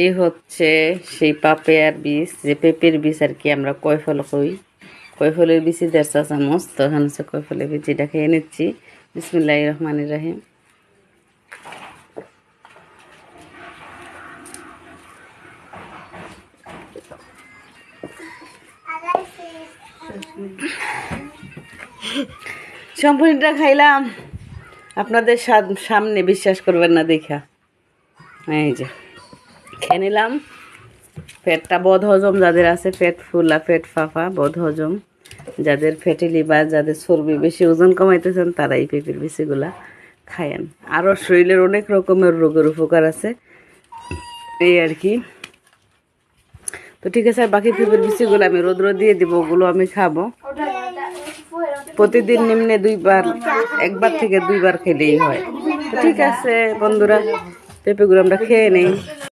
এই হচ্ছে সেই পাপেয়ার বীজ, যে পেঁপের বীজ আর কি আমরা কয়ফল কই। কয়ফলের বীজই 1.5 চা চামচ। তো এখানে হচ্ছে কয়ফলের বীজ, এটা খেয়ে নিচ্ছি। বিসমিল্লাহির রহমানির রহিম। সম্পূর্ণটা খাইলাম আপনাদের সামনে, বিশ্বাস করবেন না দেখা। এই যে খেয়ে নিলাম। পেটটা বদ হজম যাদের আছে, পেট ফুলা পেট ফাঁপা বদ হজম, যাদের ফ্যাটি লিভার, যাদের চর্বি বেশি, ওজন কমাইতেছেন, তারা এই পেঁপের বিচিগুলা খায়েন। আরও শরীরের অনেক রকমের রোগের উপকার আছে এই আর কি। তো ঠিক আছে, বাকি পেঁপের বিচিগুলো আমি রোদ্র দিয়ে দিব, ওগুলো আমি খাবো। প্রতিদিন নিম্নে 2বার, 1বার থেকে 2বার খেলেই হয়। তো ঠিক আছে বন্ধুরা, পেঁপেগুলো আমরা খেয়ে নেই।